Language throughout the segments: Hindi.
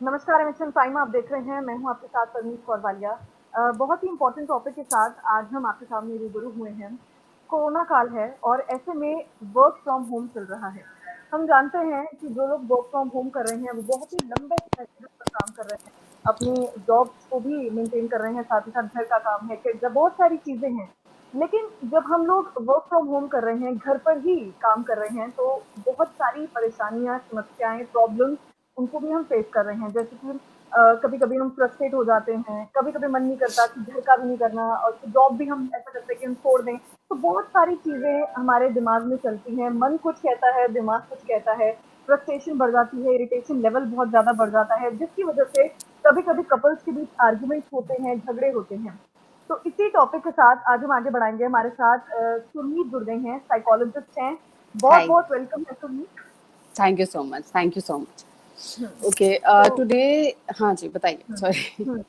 नमस्कार एमएचएम प्राइम आप देख रहे हैं। मैं हूं आपके साथ परमीत कौर वालिया। बहुत ही इंपॉर्टेंट टॉपिक के साथ आज हम आपके सामने रूबरू हुए हैं। कोरोना काल है और ऐसे में वर्क फ्रॉम होम चल रहा है। हम जानते हैं कि जो लोग वर्क फ्रॉम होम कर रहे हैं वो बहुत ही लंबे समय तक काम कर रहे हैं, अपनी जॉब्स को भी मेंटेन कर रहे हैं, साथ ही साथ घर का काम है, किड्स है, बहुत सारी चीजें हैं। लेकिन जब हम लोग वर्क फ्रॉम होम कर रहे हैं, घर पर ही काम कर रहे हैं, तो बहुत सारी परेशानियां, समस्याएं, प्रॉब्लम्स उनको भी हम फेस कर रहे हैं। जैसे कि कभी कभी हम फ्रस्ट्रेट हो जाते हैं, कभी कभी मन नहीं करता कि घर का भी नहीं करना और जॉब भी हम ऐसा करते हैं कि हम छोड़ दें। तो बहुत सारी चीजें हमारे दिमाग में चलती हैं, मन कुछ कहता है, दिमाग कुछ कहता है, फ्रस्ट्रेशन बढ़ जाती है, इरिटेशन लेवल बहुत ज्यादा बढ़ जाता है, जिसकी वजह से कभी कभी कपल्स के बीच आर्ग्यूमेंट्स होते हैं, झगड़े होते हैं। तो इसी टॉपिक के साथ आज हम आगे बढ़ाएंगे। हमारे साथ सुरमीत जुड़ गई हैं, साइकोलॉजिस्ट हैं। बहुत Hi, बहुत वेलकम है सुरमीत। thank you so much. Thank you so much. Hmm, Okay, तो today, हाँ जी बताइए. हम्म, Sorry. हम्म,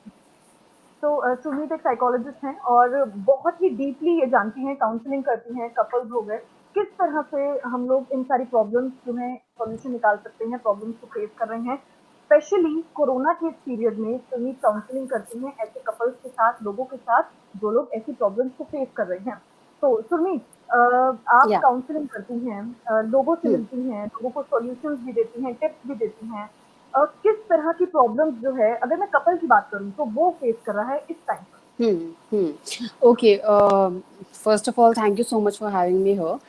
तो सुमीत एक साइकोलॉजिस्ट हैं और बहुत ही डीपली ये जानती हैं, काउंसलिंग करती हैं, कपल्स हो गए, किस तरह से हम लोग इन सारी प्रॉब्लम्स जो हैं सॉल्यूशन निकाल सकते हैं, प्रॉब्लम्स को फेस कर रहे हैं। स्पेशली कोरोना के इस पीरियड में सुमीत काउंसलिंग करती हैं ऐसे कपल्स के साथ, लोगों के साथ जो लोग ऐसी प्रॉब्लम्स को फेस कर रहे हैं। तो सुमीत, आप Yeah. काउंसलिंग करती हैं, लोगों से Hmm. मिलती हैं, लोगों को सॉल्यूशंस भी देती हैं, टिप्स भी देती हैं। किस तरह की प्रॉब्लम्स जो है, अगर मैं कपल की बात करूँ तो वो फेस कर रहा है इस टाइम पर? Hmm. Hmm. Okay. First of all, thank you so much for having me here.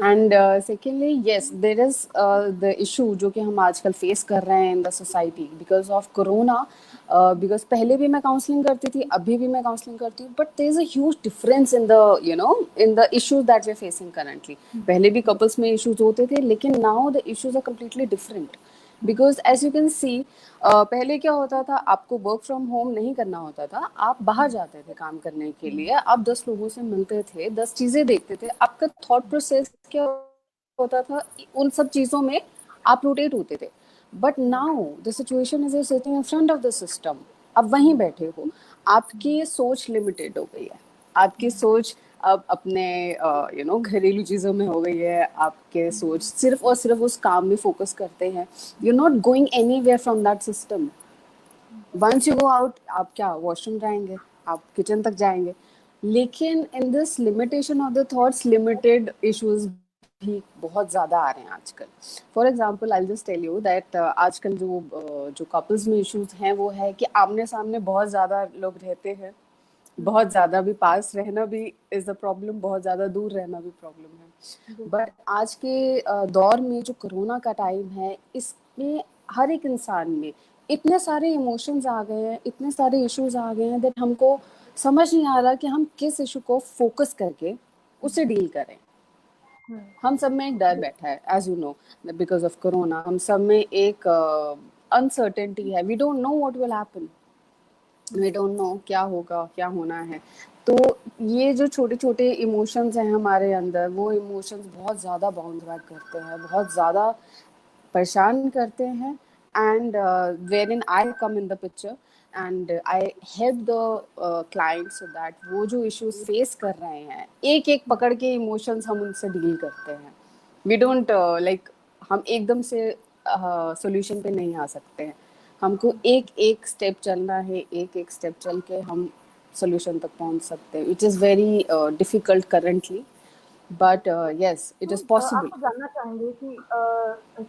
And secondly, yes, there is the issue जो कि हम आजकल फेस कर रहे हैं in the society because of corona. Because पहले भी मैं काउंसलिंग करती थी, अभी भी मैं काउंसलिंग करती हूँ, but there is a huge difference in the in the issues that we are facing currently. पहले भी couples में issues होते थे, लेकिन now the issues are completely different. Because as you can see, पहले क्या होता था, आपको वर्क फ्रॉम होम नहीं करना होता था, आप बाहर जाते थे काम करने के लिए, आप 10 लोगों से मिलते थे, 10 चीजें देखते थे, आपका थॉट प्रोसेस क्या होता था, उन सब चीजों में आप रोटेट होते थे. But now the situation is sitting in front of the system. अब वहीं बैठे हो, आपकी सोच लिमिटेड हो गई है. आपकी सोच अब अपने घरेलू चीज़ों में हो गई है. आपके सोच सिर्फ और सिर्फ उस काम में फोकस करते हैं. You not going anywhere from that system. Once you go out, आप क्या वॉशरूम जाएंगे, आप किचन तक जाएंगे. लेकिन in this limitation of the thoughts, limited issues भी बहुत ज़्यादा आ रहे हैं आजकल. For example I just tell you that आजकल जो कपल्स में इश्यूज हैं वो है कि आमने सामने बहुत ज़्यादा लोग रहते हैं. बहुत ज़्यादा भी पास रहना भी इज़ अ प्रॉब्लम, बहुत ज़्यादा दूर रहना भी प्रॉब्लम है. बट आज के दौर में जो कोरोना का टाइम है, इसमें हर एक इंसान में इतने सारे इमोशंस आ गए हैं, इतने सारे इश्यूज आ गए हैं दैट हमको समझ नहीं आ रहा कि हम किस इशू को फोकस करके उसे डील करें. हम सब में एक डर बैठा है, as you know, because of corona. हम सब में एक अनसर्टेनिटी है. We don't know what will happen. We don't know क्या होगा, क्या होना है. तो ये जो छोटे छोटे इमोशंस हैं हमारे अंदर, वो इमोशंस बहुत ज़्यादा बाउंस बैक करते हैं, बहुत ज़्यादा परेशान करते हैं. And where in I come in the picture and I help the client so that वो जो इश्यूज फेस कर रहे हैं, एक एक पकड़ के इमोशंस हम उनसे डील करते हैं. वी डोंट लाइक, हम एकदम से सॉल्यूशन पे नहीं आ सकते हैं. हमको एक एक स्टेप चलना है, एक एक स्टेप चल के हम सॉल्यूशन तक पहुंच सकते हैं. It is very difficult currently, but yes, it is possible. आपको जानना चाहेंगे कि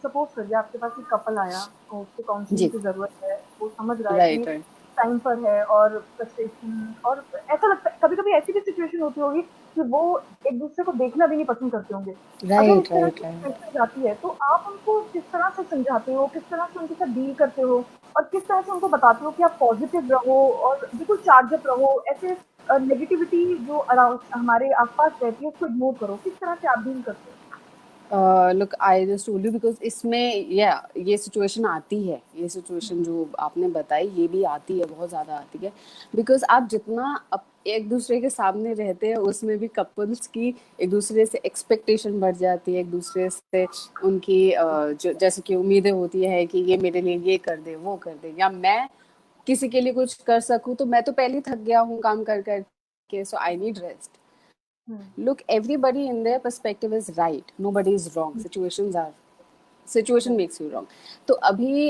सपोज करिए आपके पास एक कपल आया और उसको काउंसलिंग जी. की जरूरत है, वो समझ रहा है कि राइट, राइट. टाइम पर है और फ्रस्ट्रेशन, और ऐसा लगता है कभी कभी ऐसी भी सिचुएशन होती होगी कि वो एक दूसरे को देखना भी नहीं पसंद करते होंगे। अगर इस राइट, तरह राइट, की राइट. सिचुएशन जाती है तो आप उनको किस तरह से समझाते हो, किस तरह से उनके साथ डील करते हो, और किस तरह से उनको बताते हो कि आप पॉजिटिव रहो और बिल्कुल चार्जअप रहो, ऐसे नेगेटिविटी जो अराउंड हमारे आसपास रहती है उसको इग्नोर करो, किस तरह से आप डील करते हो? Look, I just told you because इसमें या ये सिचुएशन आती है, ये सिचुएशन जो आपने बताई ये भी आती है, बहुत ज़्यादा आती है. बिकॉज आप जितना एक दूसरे के सामने रहते हैं, उसमें भी कपल्स की एक दूसरे से एक्सपेक्टेशन बढ़ जाती है, एक दूसरे से उनकी जो जैसे कि उम्मीदें होती है कि ये मेरे लिए ये कर दे, वो कर दे, या मैं किसी के लिए कुछ कर सकूं, तो मैं तो पहले ही थक गया हूँ काम कर करके, so I need rest. Hmm, Look, everybody in their perspective is right. Nobody is wrong. Situations are situation makes you wrong. तो अभी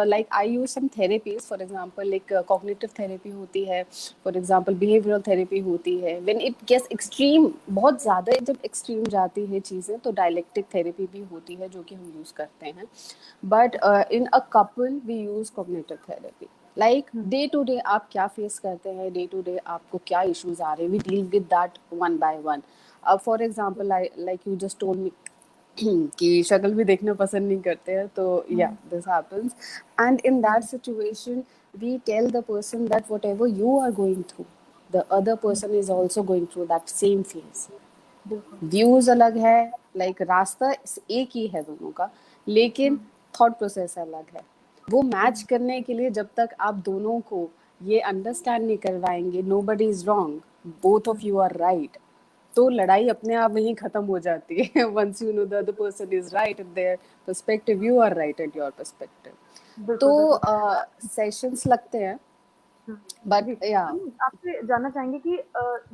like I use some therapies, for example एक कॉग्निटिव थेरेपी होती है, फॉर एग्जांपल बिहेवियरल थेरेपी होती है। व्हेन इट गेट्स एक्सट्रीम, बहुत ज़्यादा जब एक्सट्रीम जाती है चीज़ें, तो डायलेक्टिक थेरेपी भी होती है जो कि हम यूज़ करते हैं। But in a couple we use cognitive therapy. Like day to day आप क्या फेस करते हैं, डे टू डे आपको क्या इश्यूज आ रहे हैं, we deal with that one by one. अब for example like you just told me कि शक्ल भी देखना पसंद नहीं करते हैं, तो या this happens. And in that situation we tell the person that whatever you are going through, the other person is also going through that same phase. बिल्कुल। व्यूज अलग है, लाइक रास्ता एक ही है दोनों का, लेकिन थॉट प्रोसेस अलग है। वो मैच करने के लिए जब तक आप दोनों को ये अंडरस्टैंड नहीं करवाएंगे nobody is wrong, both of you are right, तो लड़ाई अपने आप वहीं खत्म हो जाती है। Once you know the other person is right at their perspective, you are right at your perspective. बिल्कुल, तो बिल्कुल। सेशंस लगते हैं, हुँ, जी। बट या हम आपसे जानना चाहेंगे कि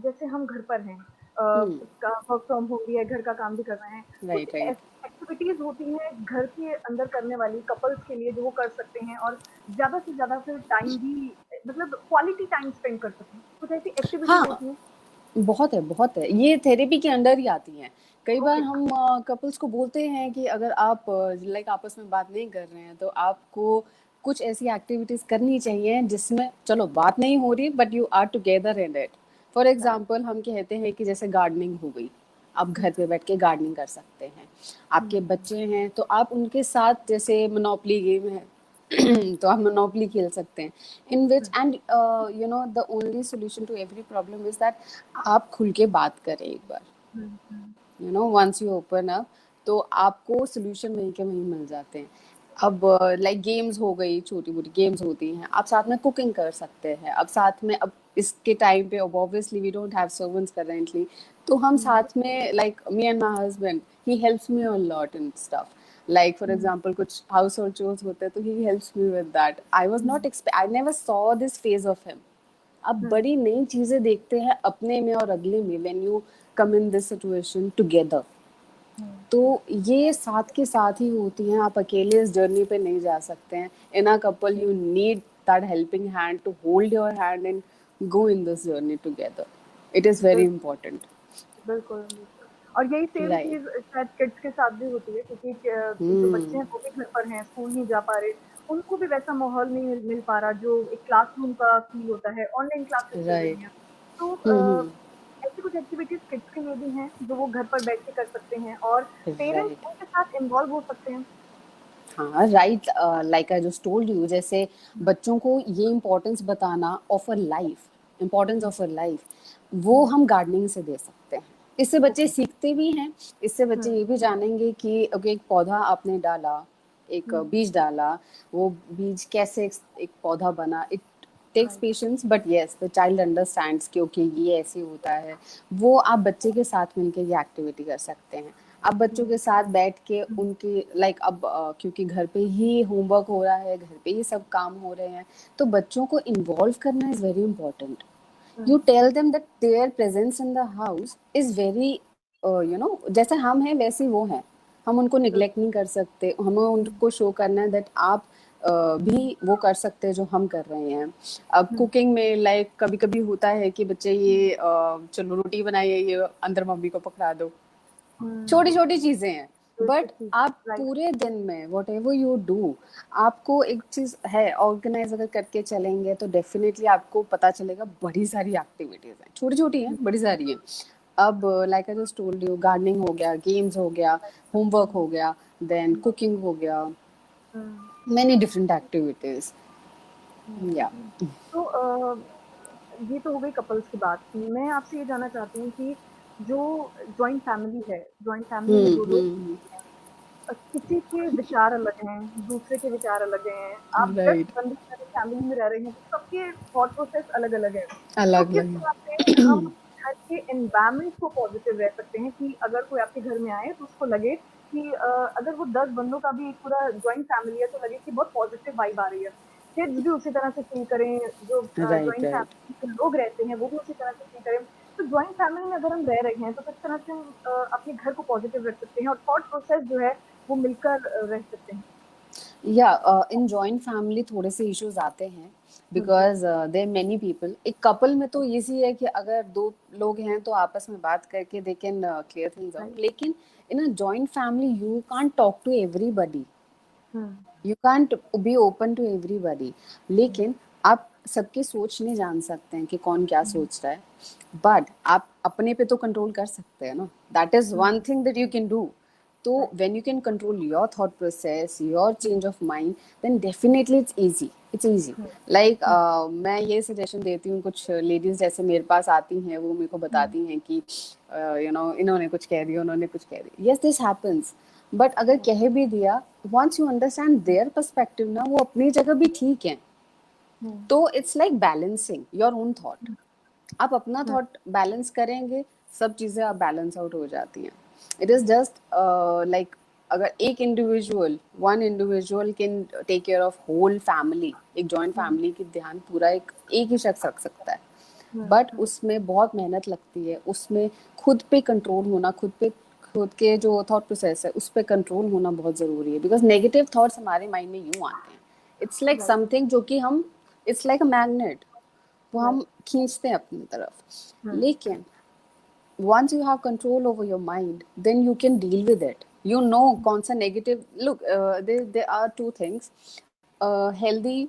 जैसे हम घर पर हैं, का वर्क फ्रॉम होम भी है, घर का काम भी कर रहे हैं। कुछ राइट राइट। ऐसी एक्टिविटीज़ होती हैं घर के अंदर करने वाली कपल्स के लिए जो वो कर सकते हैं और ज़्यादा से ज़्यादा फिर टाइम भी मतलब क्वालिटी टाइम स्पेंड कर सकें। कुछ ऐसी एक्टिविटीज़ हाँ, होती हैं? बहुत है, बहुत है। ये थेरेपी के अंडर ही आती हैं। कई बार ओके। हम कपल्स को बोलते हैं कि अगर आप लाइक आपस में बात नहीं कर रहे हैं, तो आपको कुछ ऐसी एक्टिविटीज़ करनी चाहिए जिसमें चलो बात नहीं हो रही but you are together in it. For right. Example हम कहते हैं कि जैसे गार्डनिंग हो गई, आप घर पे बैठ के गार्डनिंग कर सकते हैं। आपके बच्चे हैं तो आप उनके साथ, जैसे मोनोपोली गेम है तो आप मोनोपोली खेल सकते हैं, in which and you know the only solution to every problem is that आप खुल के बात करें एक बार, hmm, hmm. You know once you open up, तो आपको सोल्यूशन वहीं के वहीं मिल जाते हैं। अब लाइक गेम्स हो गई, छोटी मोटी गेम्स होती हैं, आप साथ में कुकिंग कर सकते हैं। अब साथ में, अब इसके टाइम पे अब obviously we don't have servants currently, तो हम साथ में, like me and my husband, he helps me a lot in stuff. Like for example कुछ हाउस होल्ड चोर्स होते हैं तो he helps me with that. I was not I never saw this phase of him. आप बड़ी नई चीजें देखते हैं अपने में और अगले में, when you come in this situation together. तो ये साथ के साथ ही होती हैं, आप अकेले इस जर्नी पे नहीं जा सकते हैं। In a couple you need that helping hand to hold your hand and go in this journey together. It is very बिल्कुल, इंपॉर्टेंट। बिल्कुल, बिल्कुल। और यही सेम राइट। चीज़ शायद किड्स के साथ भी होती है क्योंकि जो बच्चे हैं वो भी घर पर हैं, स्कूल नहीं जा पा रहे, उनको भी वैसा माहौल नहीं मिल पा रहा जो एक क्लासरूम का फ़ील होता है, ऑनलाइन क्लासेस चल रही राइट। हैं। तो हम्म। ऐसी कुछ एक्टिविटीज़ किड्स के लिए भी हैं जो वो घर पर बैठ के कर सकते हैं और पेरेंट्स राइट। उनके साथ इन्वॉल्व हो सकते हैं। हाँ right, like I just told you, जैसे बच्चों को ये इम्पोर्टेंस बताना of a life, importance of a life, वो हम गार्डनिंग से दे सकते हैं। इससे बच्चे ओके। सीखते भी हैं, इससे बच्चे हुँ, ये भी जानेंगे कि ओके, एक पौधा आपने डाला, एक हुँ, बीज डाला, वो बीज कैसे एक पौधा बना। It takes right. Patience, but yes the child understands कि ओके ये ऐसे होता है। वो आप बच्चे के साथ मिलकर ये एक्टिविटी कर सकते हैं। अब बच्चों हुँ, के साथ बैठ के हुँ, उनकी लाइक अब क्योंकि घर पे ही होमवर्क हो रहा है, घर पे ही सब काम हो रहे हैं, तो बच्चों को इन्वॉल्व करना इज वेरी इंपॉर्टेंट। हुँ, you tell them that their presence in the house is very, you know जैसे हम हैं वैसे वो हैं। हम उनको बिल्कुल। निग्लेक्ट नहीं कर सकते, हमें उनको शो करना है दैट आप भी वो कर सकते हैं जो हम कर रहे हैं। अब हुँ, कुकिंग में लाइक कभी कभी होता है कि बच्चे ये चलो रोटी बनाइए, ये अंदर मम्मी को पकड़ा दो, छोटी हुँ, छोटी चीजें हैं। बट बेसिक चीज़, आप राइट। पूरे दिन में वट एवर यू डू, आपको एक चीज है, ऑर्गेनाइज अगर करके चलेंगे तो डेफिनेटली आपको पता चलेगा बड़ी सारी एक्टिविटीज हैं, छोटी छोटी हैं बड़ी सारी हैं। अब like I just told you, gardening हो गया, गेम्स हो गया, होमवर्क हो गया, देन कुकिंग हो गया, हुँ, मेनी डिफरेंट एक्टिविटीज। हुँ। या। तो ये तो हो गई कपल्स की बात। मैं आपसे ये जानना चाहती हूँ कि जो जॉइंट फैमिली है, जॉइंट फैमिली में 2 लोग किसी के विचार अलग हैं, दूसरे के विचार अलग हैं। आप 10 राइट। बंदे अगर फैमिली में रह रहे हैं, तो सबके थॉट प्रोसेस अलग-अलग है। तो अलग किस अलग। तरह से हम घर के एनवायरनमेंट को पॉज़िटिव रह सकते हैं कि अगर कोई आपके घर में आए, तो उसको लगे कि अगर वो 10 बंदों का भी एक पूरा जॉइंट फैमिली है, तो लगे कि बहुत पॉज़िटिव वाइब आ रही है। किड्स भी उसी तरह से फ़ील करें, जो राइट जॉइंट राइट। फैमिली के लोग रहते हैं, वो भी उसी तरह से फ़ील करें। तो जॉइंट फैमिली में अगर हम रह रहे हैं, तो किस तरह से हम अपने घर को पॉज़िटिव रख सकते हैं और थॉट प्रोसेस जो है वो मिलकर रह सकते हैं। या इन जॉइंट फैमिली थोड़े से इश्यूज आते हैं बिल्कुल। Because there many people. एक कपल में तो इजी है कि अगर दो लोग हैं तो आपस में बात करके they can clear things out, right. लेकिन in a joint family you can't talk to everybody, hmm. You can't be open to everybody. लेकिन आप सबकी सोच नहीं जान सकते हैं कि कौन क्या हम्म। सोच रहा है, बट आप अपने पे तो कंट्रोल कर सकते हैं ना, that is one thing that you can do. तो right. When you can control your thought process, your change of mind, then definitely it's easy, it's easy. Like मैं ये सजेशन देती हूँ, कुछ लेडीज जैसे मेरे पास आती हैं, वो मेरे को बताती हैं कि यू नो इन्होंने कुछ कह दिया, उन्होंने कुछ कह दिया, यस दिस हैपेंस, बट अगर कह भी दिया, once you understand their perspective ना, वो अपनी जगह भी ठीक है। तो it's like balancing your own thought. आप अपना थॉट बैलेंस करेंगे, सब चीजें आप बैलेंस आउट हो जाती हैं। इट इज जस्ट लाइक अगर एक individual, one individual can take care of whole family, एक जॉइंट फैमिली की ध्यान पूरा एक ही शख्स रख सकता है, बट उसमें बहुत मेहनत लगती है, उसमें खुद पे कंट्रोल होना, खुद के जो थॉट प्रोसेस है उस पे कंट्रोल होना बहुत ज़रूरी है, बिकॉज नेगेटिव थॉट्स हमारे माइंड में यूं आते हैं, इट्स लाइक राइट। समथिंग जो कि हम, इट्स लाइक अ मैग्नेट, वो हम राइट। खींचते हैं अपनी तरफ। लेकिन once you have control over your mind, then you can deal with it, you know कौन सा negative, look there are two things, healthy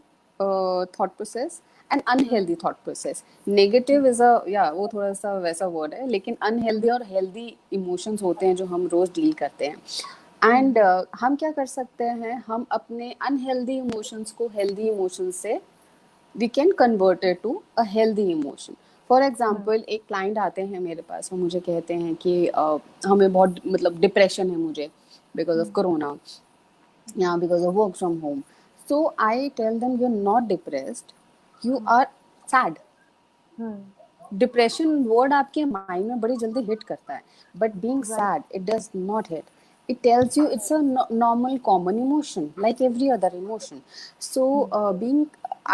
thought process and unhealthy thought process. Negative is a, yeah, वो थोड़ा सा वैसा word है, लेकिन unhealthy और healthy emotions होते हैं जो हम रोज डील करते हैं। एंड हम क्या कर सकते हैं, हम अपने अनहेल्दी इमोशंस को हेल्दी इमोशंस से we can convert it to a healthy emotion. For example एक क्लाइंट आते हैं मेरे पास, वो मुझे कहते हैं कि हमें बहुत मतलब डिप्रेशन है मुझे बिकॉज ऑफ कोरोना या because of work from home. So I tell them you are not depressed, you are sad. Depression word आपके माइंड में बड़ी जल्दी हिट करता है, but being right. Sad it does not hit, it tells you it's a normal common emotion like every other emotion. So being,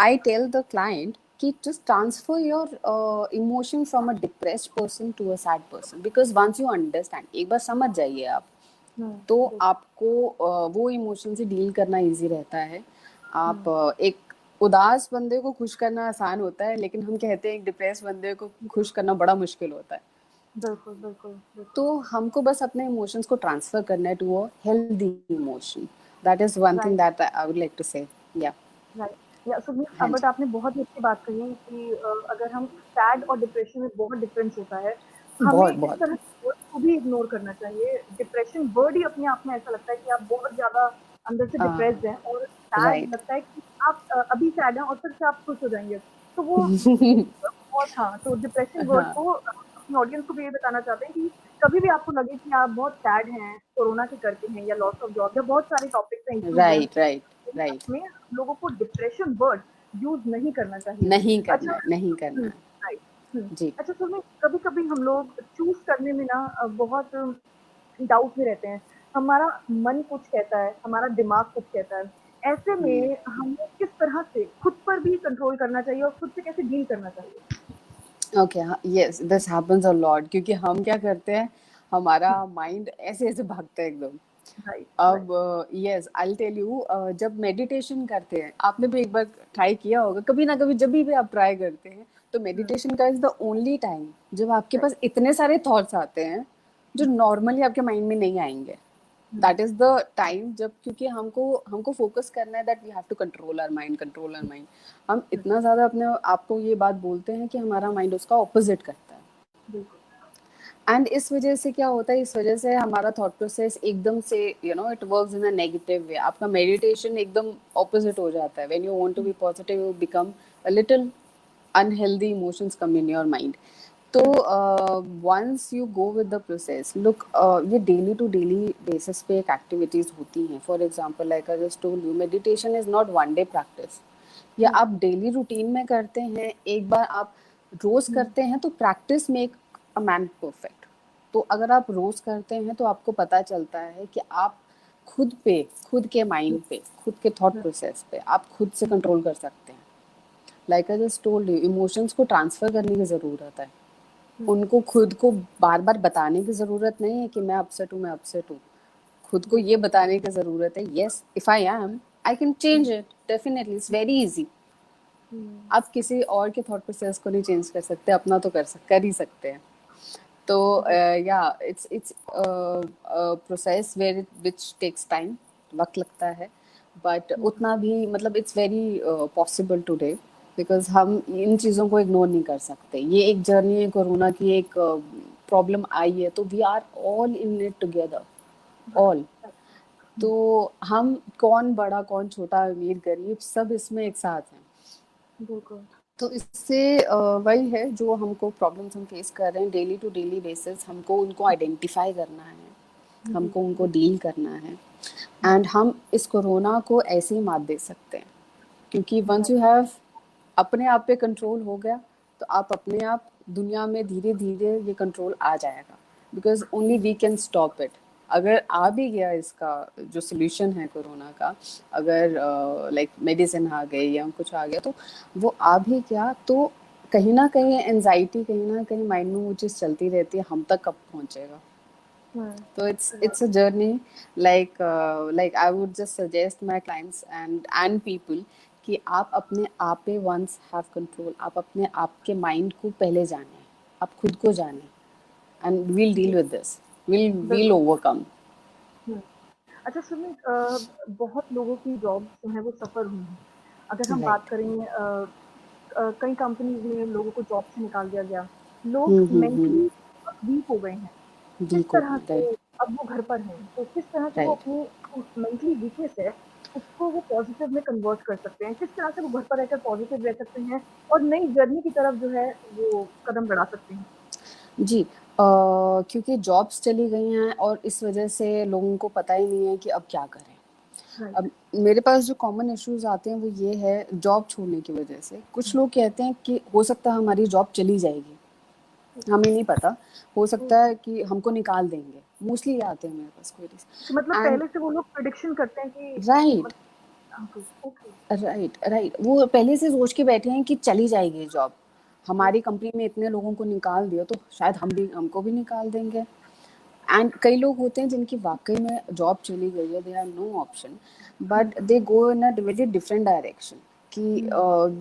I tell the client कि just transfer your emotion from a depressed person to a sad person, because once you understand, एक बार समझ जाइए आप, तो आपको वो इमोशन से डील करना इजी रहता है। आप एक उदास बंदे को खुश करना आसान होता है, लेकिन हम कहते हैं एक डिप्रेस बंदे को खुश करना बड़ा मुश्किल होता है। बिल्कुल, बिल्कुल, बिल्कुल। तो हमको बस अपने इमोशंस को ट्रांसफर करना है to a healthy emotion, that is one thing right. That I would like to say. Yeah right. या सुमित, हाँ बट जी, आपने बहुत ही अच्छी बात कही कि अगर हम सैड और डिप्रेशन में बहुत डिफरेंस होता है। हमें बहुत इस बहुत। तरह के वर्ड को भी इग्नोर करना चाहिए। डिप्रेशन वर्ड ही अपने आप में ऐसा लगता है कि आप बहुत ज़्यादा अंदर से डिप्रेस्ड हैं, और सैड राइट। लगता है कि आप अभी सैड हैं और फिर से आप खुश हो जाएँगे। तो वो बहुत, हाँ, तो डिप्रेशन वर्ड हाँ, को अपनी ऑडियंस को भी ये बताना चाहते हैं कि कभी भी आपको लगे कि आप बहुत सैड हैं, कोरोना के करके हैं या लॉस ऑफ जॉब या बहुत सारे टॉपिक्स हैं, इश्यूज़ हैं, राइट राइट राइट। में लोगों को डिप्रेशन वर्ड यूज़ नहीं करना चाहिए। नहीं करना अच्छा। है, नहीं करना है। राइट। जी। अच्छा सुनिए, कभी-कभी हम लोग चूज़ करने में ना बहुत डाउट में रहते हैं। हमारा मन कुछ कहता है, हमारा दिमाग कुछ कहता है। ऐसे में हमें किस तरह से खुद पर भी कंट्रोल करना चाहिए और खुद से कैसे डील करना चाहिए? Okay, yes this happens a lot, क्योंकि हम क्या करते हैं, हमारा माइंड ऐसे ऐसे भागता है एकदम। राइट। अब right. Yes I will tell you, जब मेडिटेशन करते हैं, आपने भी एक बार ट्राई किया होगा कभी ना कभी, जब भी आप ट्राई करते हैं, तो मेडिटेशन का इज द ओनली टाइम जब आपके राइट। पास इतने सारे थॉट्स आते हैं जो नॉर्मली आपके माइंड में नहीं आएंगे। दैट इज द टाइम जब, क्योंकि हमको हमको फोकस करना है, that we have to control our mind, control our mind. हम इतना ज्यादा अपने आप को ये बात बोलते हैं कि हमारा माइंड उसका ऑपोजिट करता है। बिल्कुल। एंड इस वजह से क्या होता है, इस वजह से हमारा थॉट प्रोसेस एकदम से you know it works in a negative way, आपका मेडिटेशन एकदम ऑपोजिट हो जाता है। When you want to be positive, you become a little unhealthy emotions come in your mind. तो once you go with the process, look ये डेली टू डेली बेसिस पे एक एक्टिविटीज होती हैं। For example like I just told you, meditation is not one day practice, या आप डेली रूटीन में करते हैं, एक बार आप रोज करते हैं, तो practice make a man perfect. तो अगर आप रोज करते हैं तो आपको पता चलता है कि आप खुद पे, खुद के माइंड पे, खुद के थॉट प्रोसेस पे आप खुद से कंट्रोल कर सकते हैं। Like I just told you, emotions को ट्रांसफर करने की ज़रूरत है, उनको खुद को बार बार बताने की ज़रूरत नहीं है कि मैं अपसेट हूँ, मैं अपसेट हूँ। खुद को ये बताने की जरूरत है, yes if I am I can change it, definitely it's very easy. आप किसी और के थॉट प्रोसेस को नहीं चेंज कर सकते, अपना तो कर ही सकते हैं। तो yeah it's process where which takes time, वक्त लगता है, बट उतना भी मतलब it's very possible today, because हम इन चीज़ों को इग्नोर नहीं कर सकते। ये एक जर्नी है, कोरोना की एक प्रॉब्लम आई है, तो we are all in it together, all. तो हम कौन बड़ा कौन छोटा, अमीर गरीब, सब इसमें एक साथ हैं। बिल्कुल। तो इससे वही है जो हमको प्रॉब्लम्स हम फेस कर रहे हैं डेली टू डेली बेसिस, हमको उनको आइडेंटिफाई करना है, हमको उनको डील करना है, एंड हम इस कोरोना को ऐसे ही मात दे सकते हैं, क्योंकि वंस यू हैव अपने आप पे कंट्रोल हो गया, तो आप अपने आप दुनिया में धीरे धीरे ये कंट्रोल आ जाएगा, because only we can stop it. अगर आ भी गया इसका जो सोल्यूशन है कोरोना का, अगर लाइक मेडिसिन आ गई या कुछ आ गया, तो वो आ भी गया, तो कहीं ना कहीं एनजाइटी, कहीं ना कहीं माइंड में वो चीज़ चलती रहती है, हम तक कब पहुंचेगा। तो it's a journey, like I would just suggest my clients and people कि आप अपने आप पे once have control, आप अपने आप के माइंड को पहले जाने, आप खुद को जाने, and we'll deal with this, we'll overcome। अच्छा सुमित, बहुत लोगों की जॉब जो है वो सफर हुई है। अगर हम बात राइट। करें, कई कंपनीज में लोगों को जॉब से निकाल दिया गया, लोग मेंटली वीक हो गए हैं। किस वीक हो तरह गए, से राइट अब वो घर पर हैं, तो किस तरह से वो राइट। अपनी मेंटली वीकनेस है उसको वो पॉजिटिव में कन्वर्ट कर सकते हैं? किस तरह से वो घर पर रहकर पॉजिटिव रह सकते हैं और नई जर्नी की तरफ जो है वो कदम बढ़ा सकते हैं? जी, क्योंकि जॉब्स चली गई हैं और इस वजह से लोगों को पता ही नहीं है कि अब क्या करें। राइट। अब मेरे पास जो कॉमन इश्यूज आते हैं वो ये है, जॉब छोड़ने की वजह से कुछ लोग कहते हैं कि हो सकता है हमारी जॉब चली जाएगी, हमें नहीं पता, हो सकता है कि हमको निकाल देंगे, मोस्टली ये आते हैं मेरे पास कि मतलब क्वेरीज। एंड पहले से वो लोग प्रेडिक्शन करते हैं कि right okay, okay. Right right, वो पहले से सोच के बैठे हैं कि चली जाएगी जॉब, हमारी कंपनी में इतने लोगों को निकाल दिया तो शायद हमको भी निकाल देंगे। एंड कई लोग होते हैं जिनकी वाकई में जॉब चली गई है, they are no option, but they go in a very different direction, कि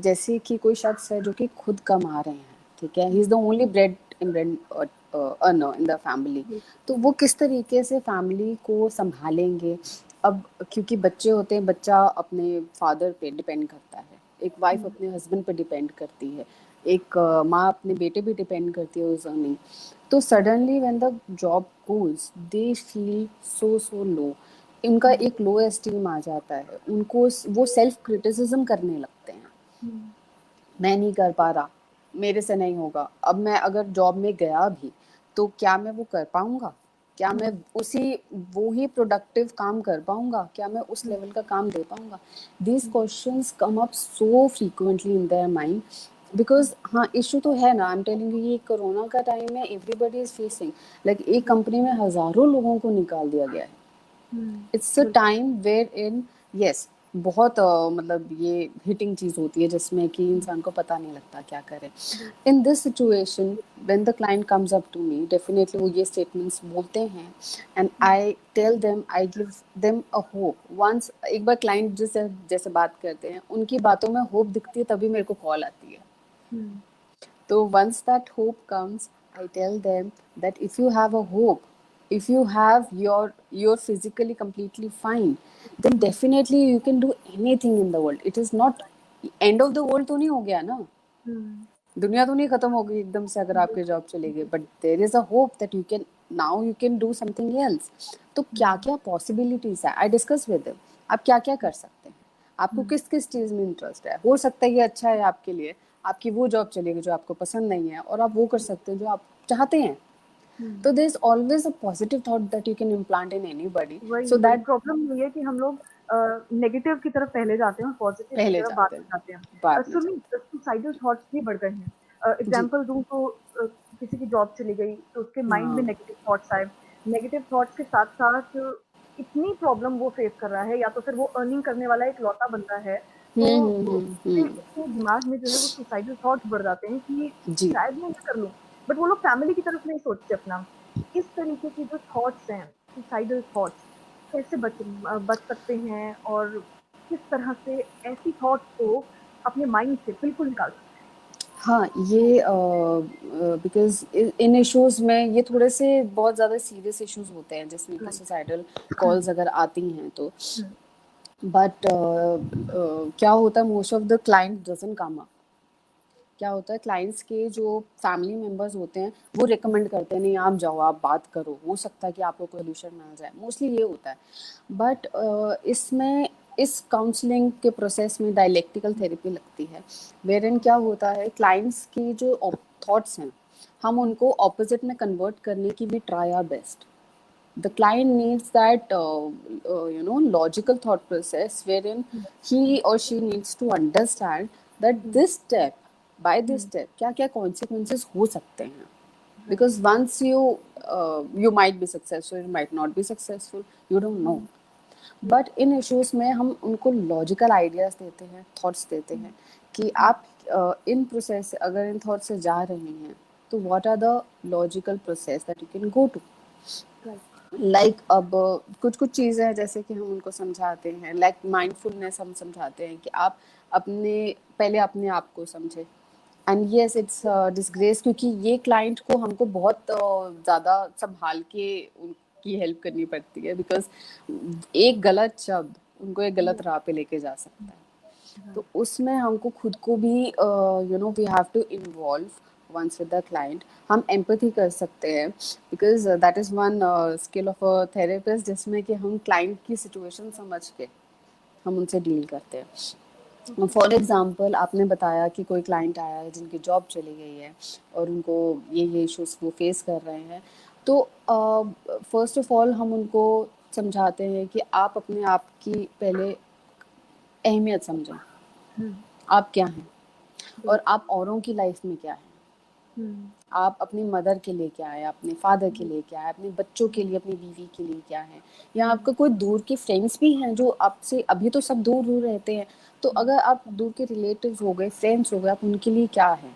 जैसे कि कोई शख्स है जो कि खुद कमा रहे हैं, ठीक है, he is the only bread earner in the family, तो वो किस तरीके से फैमिली को संभालेंगे। अब क्योंकि बच्चे होते हैं, बच्चा अपने फादर पे डिपेंड करता है, एक वाइफ अपने हस्बैंड पे डिपेंड करती है, एक माँ अपने बेटे पे डिपेंड करती है उस अर्निंग। तो suddenly when the job goes they feel so low, इनका एक लो एस्टीम आ जाता है, उनको वो सेल्फ क्रिटिसिज्म करने लगते हैं, मैं नहीं कर पा रहा, मेरे से नहीं होगा, अब मैं अगर जॉब में गया भी तो क्या मैं वो कर पाऊंगा, क्या मैं उसी वो ही प्रोडक्टिव काम कर पाऊंगा, क्या मैं उस लेवल का काम दे पाऊंगा। These questions come up so frequently in their mind, because हाँ इशू तो है ना, आई एम टेलिंग यू, ये कोरोना का टाइम है, एवरीबडी इज फेसिंग, लाइक एक कंपनी में हजारों लोगों को निकाल दिया गया है। It's a time where in, yes, बहुत मतलब ये हिटिंग चीज होती है जिसमें कि इंसान को पता नहीं लगता क्या करे। In this situation when the client comes up to me, definitely वो ये स्टेटमेंट्स बोलते हैं, and I tell them, I give them a hope. Once एक बार क्लाइंट जैसे जैसे बात करते हैं, उनकी बातों में होप दिखती है, तभी मेरे को कॉल आती है। So once that hope comes, I tell them that if you have a hope, if you have you're physically completely fine, then definitely you can do anything in the world. It is not end of the world तो नहीं हो गया ना, दुनिया तो नहीं खत्म हो गई एकदम से अगर आपकी जॉब चली गई, but there is a hope that you can now you can do something else. तो क्या क्या पॉसिबिलिटीज है, आई डिस्कस विद देम, आप क्या क्या कर सकते हैं, आपको किस किस चीज में इंटरेस्ट है, हो सकता है ये अच्छा है आपके लिए, आपकी वो जॉब चलेगी जो आपको पसंद नहीं है, और आप वो कर सकते हैं जो आप चाहते हैं। तो there is always a positive thought that you can implant in anybody, वही सो वही दैट प्रॉब्लम ये है कि हम लोग नेगेटिव की तरफ पहले जाते हैं और पॉजिटिव की पहले तरफ बाद जाते में हैं, जाते हैं। बाद में सुमित, जाते सुसाइडल थॉट्स भी बढ़ गए हैं। हैं। जी एग्जांपल दूं तो किसी की जॉब चली गई तो उसके माइंड में हाँ। नेगेटिव थॉट्स आए। नेगेटिव थॉट्स के साथ साथ इतनी प्रॉब्लम वो फेस कर रहा है, या तो फिर वो अर्निंग करने वाला एक लौता बंदा है, तो उसके उसके दिमाग में जो है वो सुसाइडल थॉट्स बढ़ जाते हैं कि जी शायद मैं ये कर लूं, बट वो लोग फैमिली की तरफ नहीं सोचते अपना। इस तरीके की जो थॉट्स हैं, सुसाइडल थॉट्स, कैसे बच सकते हैं और किस तरह से ऐसी थॉट्स को अपने माइंड से बिल्कुल निकाल सकते हाँ, ये बिकॉज़ इन इश्यूज़ में ये थोड़े से बहुत ज़्यादा सीरियस इश्यूज़ होते हैं जिसमें हैं? कि राइट। सुसाइडल कॉल्स अगर आती हैं तो। हुँ, बट क्या होता है, most of the client doesn't come up. क्या होता है, क्लाइंट्स के जो फैमिली मेंबर्स होते हैं वो रिकमेंड करते हैं, नहीं आप जाओ, आप बात करो, हो सकता है कि आपको कोई सोल्यूशन मिल जाए, मोस्टली ये होता है। बट इसमें इस काउंसलिंग के प्रोसेस में डायलेक्टिकल थेरेपी लगती है, वेर क्या होता है, क्लाइंट्स की जो थॉट्स हैं हम उनको ऑपोजिट में कन्वर्ट करने की भी try our best. The client needs that logical thought process wherein hmm, he or she needs to understand that hmm, this step, by this hmm, step क्या क्या consequences हो सकते हैं. Right. Because once you might be successful, you might not be successful, you don't know. Hmm, hmm, but in issues में हम उनको लॉजिकल आइडियाज देते हैं, थॉट्स देते हुँ, हैं कि हुँ, आप इन प्रोसेस से अगर इन थॉट्स से जा रहे हैं तो what are the logical process that you can go to. Right. अब कुछ कुछ चीज़ें हैं जैसे कि हम उनको समझाते हैं, माइंडफुलनेस हम समझाते हैं कि आप पहले अपने आप को समझे. एंड यस, इट्स डिसग्रेस, क्योंकि ये क्लाइंट को हमको बहुत ज़्यादा संभाल के उनकी हेल्प करनी पड़ती है, बिकॉज एक गलत शब्द उनको एक हुँ, गलत राह पे लेके जा सकता है. तो राइट। उसमें हमको खुद को भी we have to involve once with the client. हम एम्पैथी कर सकते हैं, because that is one skill of a therapist, जिसमें कि हम क्लाइंट की सिचुएशन समझ के हम उनसे डील करते हैं. ओके। फॉर एग्जांपल, आपने बताया कि कोई क्लाइंट आया है जिनकी जॉब चली गई है और उनको ये इश्यूज वो फेस कर रहे हैं. तो फर्स्ट ऑफ ऑल हम उनको समझाते हैं कि आप अपने आप की पहले अहमियत समझें. हुँ, आप क्या हैं और बिल्कुल। आप औरों की लाइफ में क्या हैं. हुँ, आप अपनी मदर के लिए क्या है, अपने फादर के हुँ, लिए क्या है, अपने बच्चों के हुँ, लिए, अपनी बीवी के लिए क्या है, या हुँ, आपका कोई दूर के फ्रेंड्स भी हैं जो आपसे अभी तो सब दूर दूर रहते हैं. तो हुँ, अगर आप दूर के रिलेटिव्स हो गए, फ्रेंड्स हो गए, आप उनके लिए क्या है.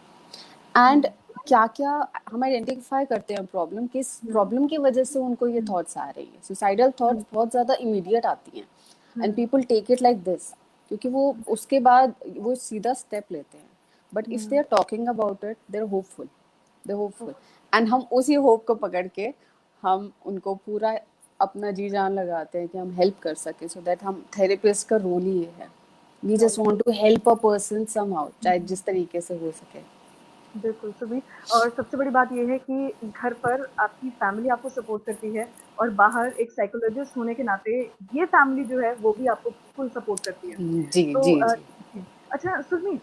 एंड हुँ, क्या क्या हम आइडेंटिफाई करते हैं प्रॉब्लम, किस हुँ, प्रॉब्लम की वजह से उनको ये हुँ, थॉट्स आ रही है. सुसाइडल हुँ, थॉट्स बहुत ज़्यादा इमीडिएट आती हैं hmm, and people take it like this, क्योंकि वो उसके बाद वो सीधा स्टेप लेते हैं. But if they hmm, are talking about it, they are hopeful, they hopeful. Okay. And हम उसी होप को पकड़ के हम उनको पूरा अपना जी जान लगाते हैं कि हम हेल्प कर सकें. सो दैट हम थेरेपिस्ट का रोल ही ये है. We just right. Want to help a person somehow, चाहे हुँ, जिस तरीके से हो सके. बिल्कुल, सभी। और सबसे बड़ी बात ये है कि घर पर आपकी फैमिली आपको सपोर्ट करती है और बाहर एक साइकोलॉजिस्ट होने के नाते ये फैमिली जो है वो भी आपको फुल सपोर्ट करती है। जी, तो जी, जी. जी। अच्छा सुरभि,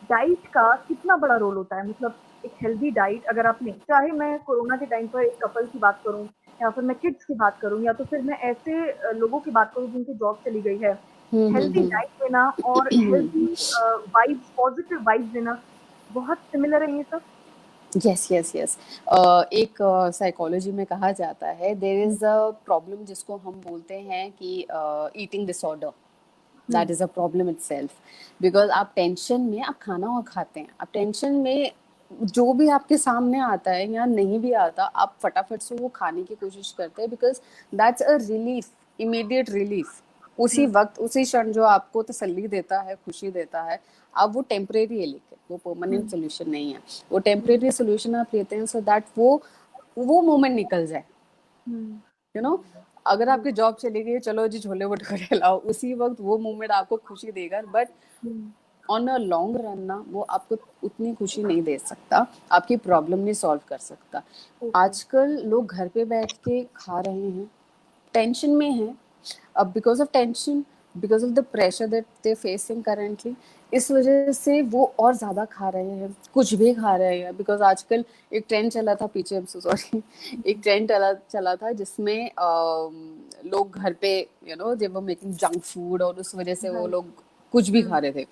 डाइट का कितना बड़ा रोल होता है? मतलब एक हेल्दी डाइट अगर आप लें, चाहे मैं कोरोना के टाइम पर एक कपल की बात करूँ या फिर मैं किड्स की बात करूँ या तो फिर मैं ऐसे लोगों की बात करूँ जिनकी जॉब चली गई है। हुँ, हुँ, हेल्दी हुँ. डाइट लेना और हेल्दी वाइब्स, पॉजिटिव वाइब्स देना बहुत सिमिलर है ये सब? Yes, yes, yes. एक साइकोलॉजी में कहा जाता है, there hmm, is a problem जिसको हम बोलते हैं कि eating disorder. Hmm, that is a problem itself. Because आप टेंशन में आप खाना और खाते हैं. आप टेंशन में जो भी आपके सामने आता है या नहीं भी आता, आप फटाफट से वो खाने की कोशिश करते हैं, because that's a relief, immediate relief. उसी हुँ, वक़्त, उसी क्षण जो आपको तसल्ली देता है, खुशी देता है. अब वो टेम्परेरी है, लेकिन वो परमानेंट हुँ, सॉल्यूशन नहीं है. वो हुँ, टेम्परेरी सॉल्यूशन आप लेते हैं सो दैट वो मोमेंट निकल जाए. हुँ, यू नो, अगर आपकी बिल्कुल। जॉब चली गई, चलो जी छोले भटूरे लाओ, उसी वक्त वो मोमेंट आपको खुशी देगा. But hmm, on a long run ना, वो आपको उतनी खुशी नहीं दे सकता, आपकी प्रॉब्लम नहीं सॉल्व कर सकता. ओके। आजकल लोग घर पे बैठ के खा रहे हैं, टेंशन में हैं. अब because of tension, because of the pressure that they facing currently, इस वजह से वो और ज़्यादा खा रहे हैं, कुछ भी खा रहे हैं. बिकॉज आजकल एक ट्रेंड चला था पीछे, सॉरी, एक ट्रेंड चला था जिसमें लोग घर पे दे वर मेकिंग जंक फूड, और उस वजह से वो राइट। लोग कुछ भी हुँ, खा रहे थे.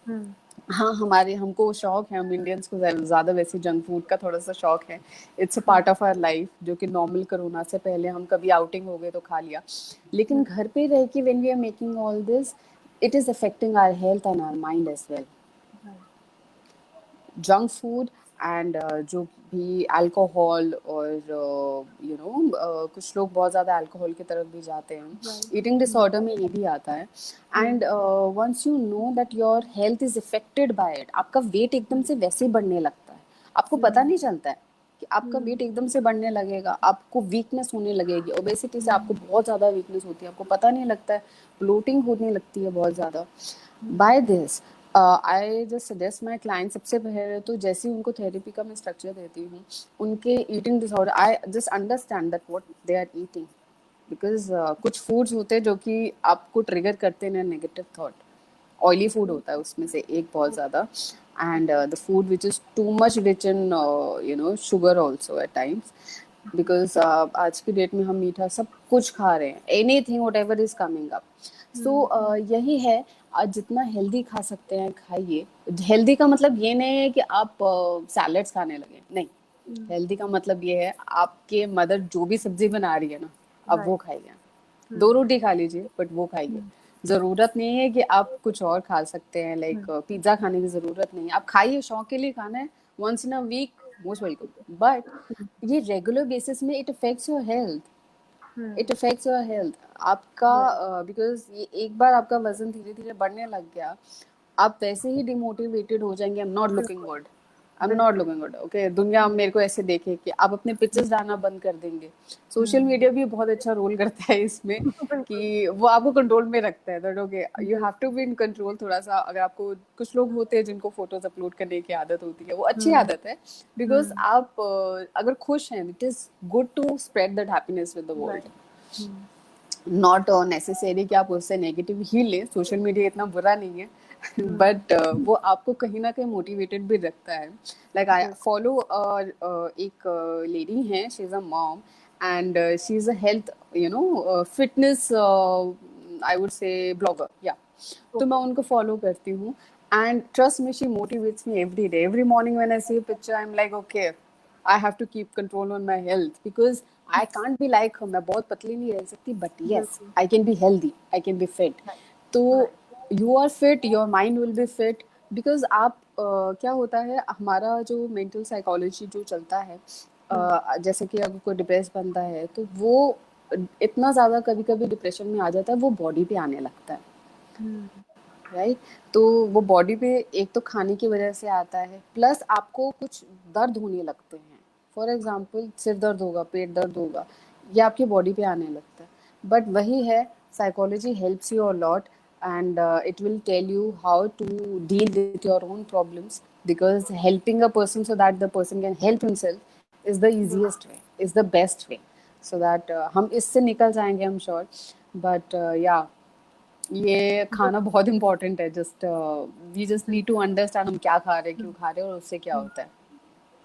हुँ, हाँ, हमको शौक है, हम इंडियंस को ज़्यादा वैसे जंक फूड का थोड़ा सा शौक है. It's a hmm, part of our life, जो कि नॉर्मल कोरोना से पहले हम कभी आउटिंग हो गए तो खा लिया. लेकिन हुँ, घर पे रह के when we are making all this, it is affecting our health and our mind as well. Right. Junk food and जो भी अल्कोहल और कुछ लोग बहुत ज़्यादा अल्कोहल की तरफ भी जाते हैं, राइट। ईटिंग डिसऑर्डर में ये भी आता है। And once you know that your health is effected by it, आपका वेट एकदम से वैसे ही बढ़ने लगता है, आपको पता नहीं चलता है कि आपका वेट एकदम से बढ़ने लगेगा, आपको वीकनेस होने लगेगी, ओबेसिटी से आपको बहुत ज़्यादा वीकनेस होती है, आपको पता नहीं लगता है, ब्लोटिंग होने लगती है बहुत ज़्यादा। By this I just suggest my client, सबसे पहले तो जैसे ही उनको थेरेपी का मैं स्ट्रक्चर देती हूँ, उनके eating disorder I just understand that what they are eating, because कुछ फूड्स होते हैं जो कि आपको ट्रिगर करते हैं नेगेटिव थॉट। ऑयली फूड होता है उसमें से एक बहुत ज़्यादा, and the food which is too much rich in sugar also eight times, because आज की डेट में हम मीठा सब कुछ खा रहे हैं, anything whatever is coming up. So यही है, आज जितना हेल्दी खा सकते हैं खाइए। हेल्दी का मतलब ये नहीं है कि आप सैलड्स खाने लगे, नहीं। हेल्दी का मतलब ये है आपके मदर जो भी सब्जी बना रही है ना, अब वो राइट। खाइए। 2 रोटी खा लीजिए बट वो खाइए। ज़रूरत नहीं है कि आप कुछ और खा सकते हैं, लाइक पिज़्ज़ा खाने की ज़रूरत नहीं है। आप खाइए, शौक के लिए खाना है, once in a week, most welcome. But ये रेगुलर बेसिस में it affects your health, it affects your health आपका, बिकॉज ये एक बार आपका वजन धीरे धीरे बढ़ने लग गया, आप वैसे ही डिमोटिवेटेड हो जाएंगे। आई एम नॉट बिल्कुल। Looking good, okay. दुनिया मेरे को ऐसे देखे कि आप अपने पिक्चर्स डालना बंद कर देंगे। सोशल मीडिया भी बहुत अच्छा रोल करता है इसमें बिल्कुल। कि वो आपको कंट्रोल में रखता है, that okay you have to be in control थोड़ा सा। अगर आपको, कुछ लोग होते हैं जिनको फोटोज अपलोड करने की आदत होती है, वो अच्छी आदत है, बिकॉज आप अगर खुश हैं, it is good to spread that happiness with the world, not necessary कि आप उससे नेगेटिव ही लें। सोशल मीडिया इतना बुरा नहीं है, बट वो आपको कहीं ना कहीं मोटिवेटेड भी रखता है। लाइक आई फॉलो एक लेडी है, she is a mom and she is a health fitness, I would say blogger, yeah. तो मैं उनको फॉलो करती हूँ, and trust me, she motivates me every day, every morning when I see a picture, I am like okay, I have to keep control on my health because I can't be like her. मैं बहुत पतली नहीं रह सकती, but yes, बिल्कुल। I can be healthy, I can be fit. तो right. you are fit, your mind will be fit because आप क्या होता है, हमारा जो मेंटल साइकोलॉजी जो चलता है, जैसे कि अगर कोई डिप्रेस बनता है तो वो इतना ज़्यादा कभी कभी डिप्रेशन में आ जाता है, वो बॉडी पे आने लगता है, राइट। तो वो बॉडी पे एक तो खाने की वजह से आता है, प्लस आपको कुछ दर्द होने लगते हैं। फॉर एग्जांपल सिर दर्द होगा, पेट दर्द होगा, ये आपकी बॉडी पे आने लगता है। बट वही है, psychology helps you a lot and it will tell you how to deal with your own problems, because helping a person so that the person can help himself is the easiest way, is the best way, so that हम इससे निकल जाएंगे, आई एम श्योर। बट या ये खाना बहुत इम्पोर्टेंट है, just we just need to understand हम क्या खा रहे हैं, क्यों खा रहे हैं, और उससे क्या होता है,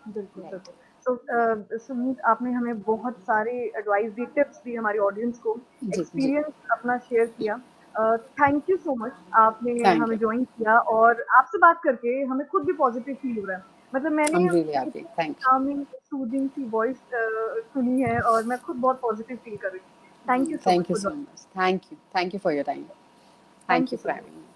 बिल्कुल, राइट। बिल्कुल। तो सुमीत, आपने हमें बहुत सारे एडवाइस दी, टिप्स दी हमारी ऑडियंस को, जी जी, एक्सपीरियंस अपना शेयर किया। थैंक यू सो मच, आपने थैंक हमें यू, जॉइन किया और आपसे बात करके हमें खुद भी पॉजिटिव फील हो रहा है। मतलब आई मैंने एम रियली हैप्पी, इतनी थैंक यू। चार्मिंग, सूदिंग सी वॉइस सुनी है और मैं खुद बहुत पॉजिटिव फील कर रही हूँ। Thank you so much thank you for so joining. Much, thank you for your time, thank thank you you so for much. Having me.